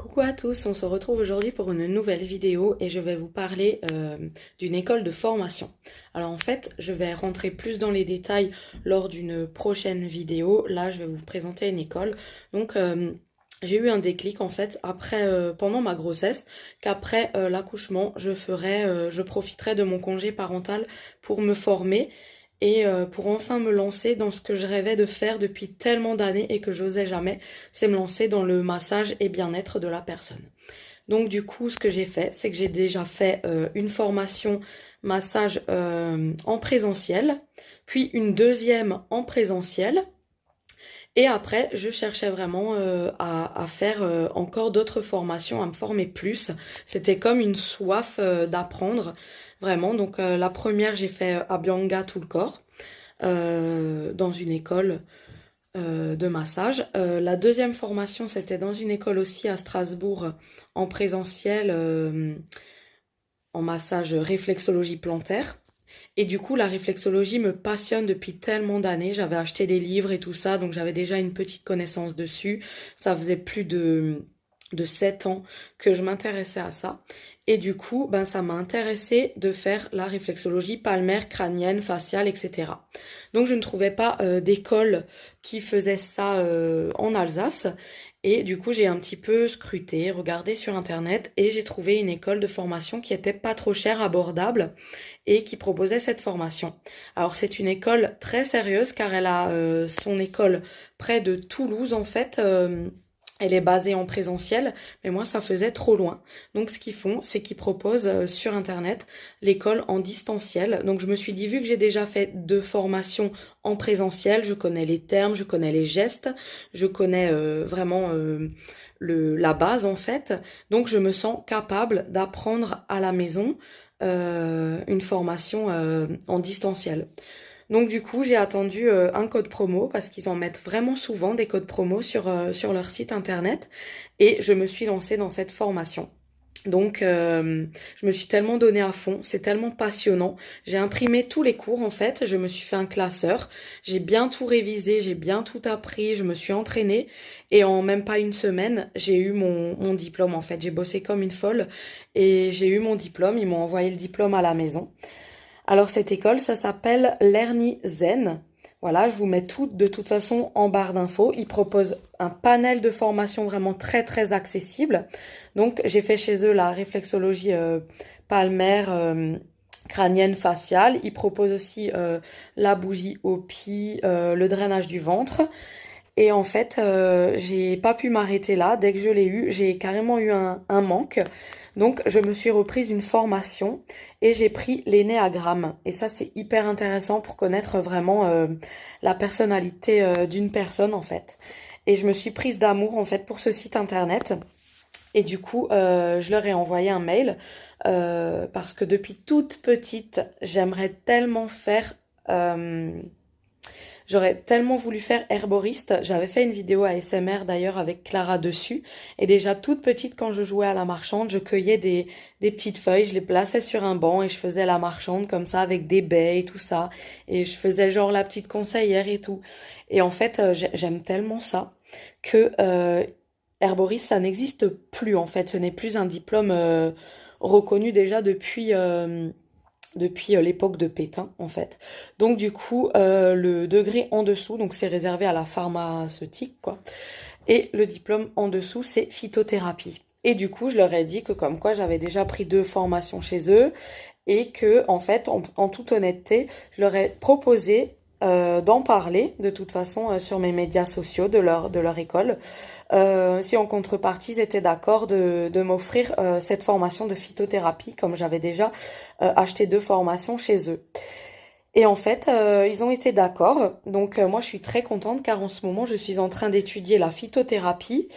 Coucou à tous, on se retrouve aujourd'hui pour une nouvelle vidéo et je vais vous parler d'une école de formation. Alors en fait, je vais rentrer plus dans les détails lors d'une prochaine vidéo. Là, je vais vous présenter une école. Donc, j'ai eu un déclic en fait pendant ma grossesse, qu'après l'accouchement, je profiterai de mon congé parental pour me former et pour enfin me lancer dans ce que je rêvais de faire depuis tellement d'années et que j'osais jamais, c'est me lancer dans le massage et bien-être de la personne. Donc du coup, ce que j'ai fait, c'est que j'ai déjà fait une formation massage en présentiel, puis une deuxième en présentiel. Et après, je cherchais vraiment à faire encore d'autres formations, à me former plus. C'était comme une soif d'apprendre, vraiment. Donc la première, j'ai fait à Bianga tout le corps, dans une école de massage. La deuxième formation, c'était dans une école aussi à Strasbourg, en présentiel, en massage réflexologie plantaire. Et du coup, la réflexologie me passionne depuis tellement d'années. J'avais acheté des livres et tout ça, donc j'avais déjà une petite connaissance dessus. Ça faisait plus de 7 ans que je m'intéressais à ça. Et du coup, ben, ça m'a intéressé de faire la réflexologie palmaire, crânienne, faciale, etc. Donc je ne trouvais pas d'école qui faisait ça en Alsace. Et du coup, j'ai un petit peu scruté, regardé sur Internet et j'ai trouvé une école de formation qui était pas trop chère, abordable et qui proposait cette formation. Alors c'est une école très sérieuse car elle a son école près de Toulouse en fait. Elle est basée en présentiel, mais moi ça faisait trop loin. Donc ce qu'ils font, c'est qu'ils proposent sur internet l'école en distanciel. Donc je me suis dit, vu que j'ai déjà fait 2 formations en présentiel, je connais les termes, je connais les gestes, je connais vraiment la base en fait. Donc je me sens capable d'apprendre à la maison une formation en distanciel. Donc du coup, j'ai attendu un code promo parce qu'ils en mettent vraiment souvent des codes promo sur leur site internet et je me suis lancée dans cette formation. Donc je me suis tellement donnée à fond, c'est tellement passionnant. J'ai imprimé tous les cours en fait, je me suis fait un classeur, j'ai bien tout révisé, j'ai bien tout appris, je me suis entraînée et en même pas une semaine, j'ai eu mon diplôme en fait. J'ai bossé comme une folle et j'ai eu mon diplôme, ils m'ont envoyé le diplôme à la maison. Alors cette école, ça s'appelle Lerni Zen. Voilà, je vous mets tout de toute façon en barre d'infos. Ils proposent un panel de formation vraiment très très accessible. Donc j'ai fait chez eux la réflexologie palmaire, crânienne, faciale. Ils proposent aussi la bougie au pied, le drainage du ventre. Et en fait, j'ai pas pu m'arrêter là. Dès que je l'ai eu, j'ai carrément eu un manque. Donc, je me suis reprise une formation et j'ai pris l'énéagramme. Et ça, c'est hyper intéressant pour connaître vraiment la personnalité d'une personne, en fait. Et je me suis prise d'amour, en fait, pour ce site internet. Et du coup, je leur ai envoyé un mail parce que depuis toute petite, j'aimerais tellement faire... J'aurais tellement voulu faire herboriste. J'avais fait une vidéo ASMR d'ailleurs avec Clara dessus. Et déjà toute petite, quand je jouais à la marchande, je cueillais des petites feuilles, je les plaçais sur un banc et je faisais la marchande comme ça avec des baies et tout ça. Et je faisais genre la petite conseillère et tout. Et en fait, j'aime tellement ça que herboriste, ça n'existe plus en fait. Ce n'est plus un diplôme reconnu déjà depuis l'époque de Pétain en fait. Donc du coup, le degré en dessous, donc c'est réservé à la pharmaceutique quoi. Et le diplôme en dessous, c'est phytothérapie. Et du coup, je leur ai dit que comme quoi j'avais déjà pris 2 formations chez eux et que en fait, en toute honnêteté, je leur ai proposé d'en parler de toute façon sur mes médias sociaux de leur école. Si en contrepartie ils étaient d'accord de m'offrir cette formation de phytothérapie comme j'avais déjà acheté 2 formations chez eux. Et en fait, ils ont été d'accord. Donc moi, je suis très contente car en ce moment, je suis en train d'étudier la phytothérapie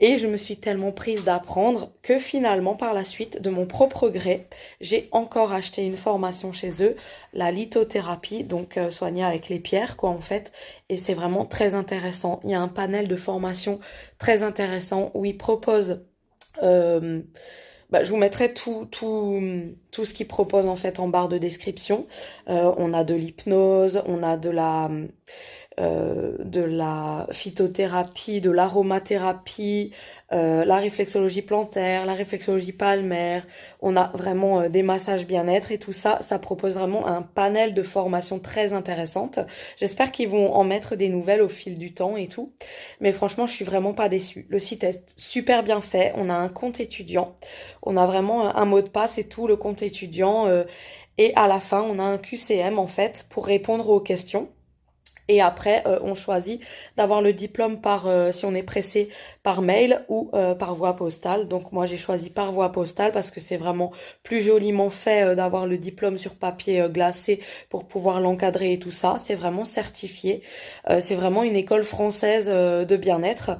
et je me suis tellement prise d'apprendre que finalement, par la suite, de mon propre gré, j'ai encore acheté une formation chez eux, la lithothérapie, donc soigner avec les pierres, quoi, en fait. Et c'est vraiment très intéressant. Il y a un panel de formation très intéressant où ils proposent je vous mettrai tout ce qu'ils proposent en fait en barre de description. On a de l'hypnose, on a de la phytothérapie, de l'aromathérapie, la réflexologie plantaire, la réflexologie palmaire. On a vraiment des massages bien-être et tout ça. Ça propose vraiment un panel de formations très intéressantes. J'espère qu'ils vont en mettre des nouvelles au fil du temps et tout. Mais franchement, je suis vraiment pas déçue. Le site est super bien fait. On a un compte étudiant. On a vraiment un mot de passe et tout, le compte étudiant. Et à la fin, on a un QCM en fait pour répondre aux questions. Et après, on choisit d'avoir le diplôme par, si on est pressé, par mail ou par voie postale. Donc moi, j'ai choisi par voie postale parce que c'est vraiment plus joliment fait d'avoir le diplôme sur papier glacé pour pouvoir l'encadrer et tout ça. C'est vraiment certifié. C'est vraiment une école française de bien-être.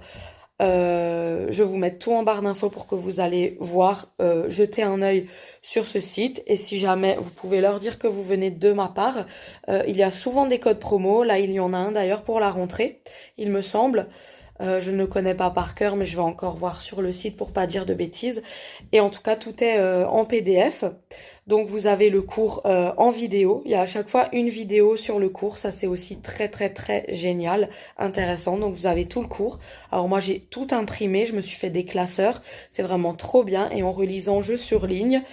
Je vous mets tout en barre d'infos pour que vous allez voir, jeter un œil sur ce site. Et si jamais vous pouvez leur dire que vous venez de ma part, il y a souvent des codes promo. Là, il y en a un d'ailleurs pour la rentrée, il me semble. Je ne connais pas par cœur, mais je vais encore voir sur le site pour pas dire de bêtises. Et en tout cas, tout est en PDF. Donc vous avez le cours en vidéo. Il y a à chaque fois une vidéo sur le cours. Ça, c'est aussi très très très génial, intéressant. Donc vous avez tout le cours. Alors moi, j'ai tout imprimé. Je me suis fait des classeurs. C'est vraiment trop bien. Et en relisant, je surligne.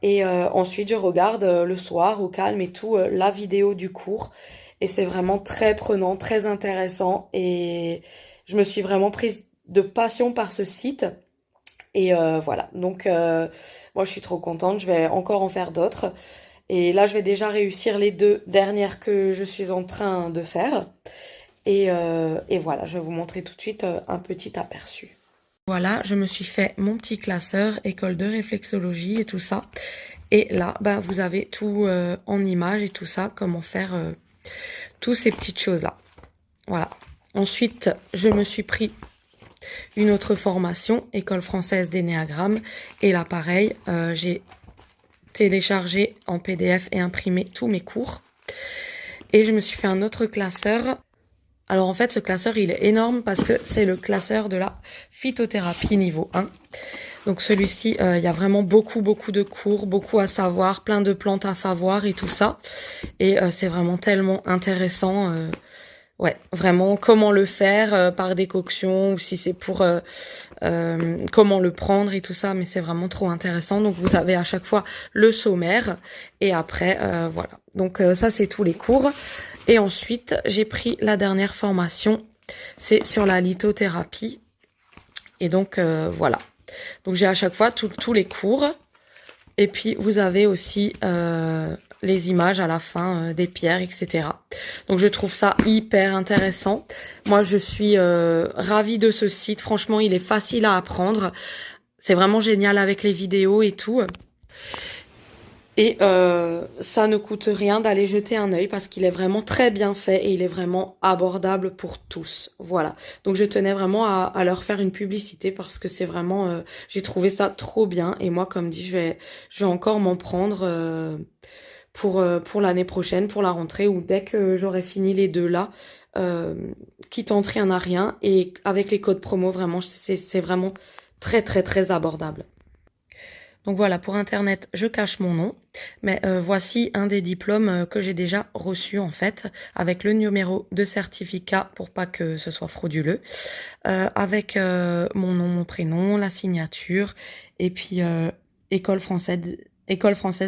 Et ensuite, je regarde le soir au calme et tout la vidéo du cours. Et c'est vraiment très prenant, très intéressant. Et je me suis vraiment prise de passion par ce site. Et voilà. Donc, moi, je suis trop contente. Je vais encore en faire d'autres. Et là, je vais déjà réussir les 2 dernières que je suis en train de faire. Et voilà, je vais vous montrer tout de suite un petit aperçu. Voilà, je me suis fait mon petit classeur, école de réflexologie et tout ça. Et là, bah, vous avez tout en images et tout ça, comment faire toutes ces petites choses-là. Voilà. Ensuite, je me suis pris une autre formation, école française d'énéagramme. Et là, pareil, j'ai téléchargé en PDF et imprimé tous mes cours. Et je me suis fait un autre classeur. Alors en fait, ce classeur, il est énorme parce que c'est le classeur de la phytothérapie niveau 1. Donc celui-ci, il y a vraiment beaucoup de cours, beaucoup à savoir, plein de plantes à savoir et tout ça. Et c'est vraiment tellement intéressant. Ouais, vraiment, comment le faire par décoction ou si c'est pour comment le prendre et tout ça. Mais c'est vraiment trop intéressant. Donc vous avez à chaque fois le sommaire et après, voilà. Donc ça, c'est tous les cours. Et ensuite, j'ai pris la dernière formation, c'est sur la lithothérapie. Et donc, voilà. Donc, j'ai à chaque fois tous les cours. Et puis, vous avez aussi les images à la fin des pierres, etc. Donc, je trouve ça hyper intéressant. Moi, je suis ravie de ce site. Franchement, il est facile à apprendre. C'est vraiment génial avec les vidéos et tout. Et ça ne coûte rien d'aller jeter un œil parce qu'il est vraiment très bien fait et il est vraiment abordable pour tous. Voilà. Donc je tenais vraiment à leur faire une publicité parce que c'est vraiment, j'ai trouvé ça trop bien. Et moi, comme dit, je vais encore m'en prendre pour l'année prochaine, pour la rentrée ou dès que j'aurai fini les 2 là, qui tente rien à rien. Et avec les codes promo, vraiment, c'est vraiment très très très abordable. Donc voilà, pour Internet, je cache mon nom. Mais voici un des diplômes que j'ai déjà reçu en fait, avec le numéro de certificat pour pas que ce soit frauduleux, avec mon nom, mon prénom, la signature, et puis école française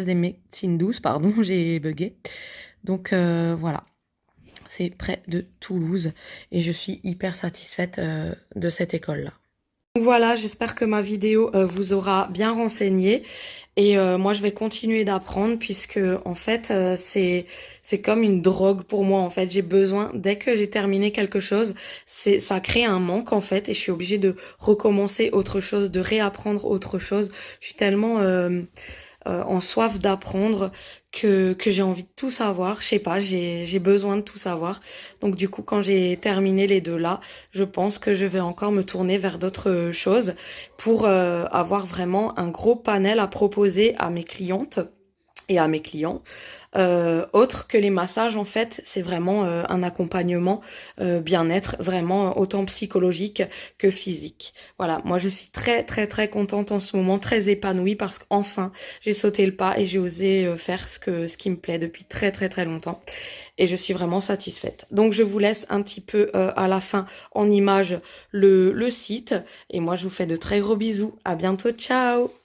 des médecines douces, pardon, j'ai bugué. Donc voilà, c'est près de Toulouse et je suis hyper satisfaite de cette école-là. Voilà, j'espère que ma vidéo vous aura bien renseigné et moi je vais continuer d'apprendre puisque en fait c'est comme une drogue pour moi en fait. J'ai besoin, dès que j'ai terminé quelque chose, ça crée un manque en fait et je suis obligée de recommencer autre chose, de réapprendre autre chose. Je suis tellement en soif d'apprendre que j'ai envie de tout savoir. Je sais pas, j'ai besoin de tout savoir. Donc du coup, quand j'ai terminé les 2 là, je pense que je vais encore me tourner vers d'autres choses pour avoir vraiment un gros panel à proposer à mes clientes. et à mes clients. Autre que les massages, en fait, c'est vraiment un accompagnement bien-être, vraiment autant psychologique que physique. Voilà, moi je suis très très très contente en ce moment, très épanouie parce qu'enfin j'ai sauté le pas et j'ai osé faire ce qui me plaît depuis très très très longtemps. Et je suis vraiment satisfaite. Donc je vous laisse un petit peu à la fin en image le site. Et moi je vous fais de très gros bisous. À bientôt, ciao!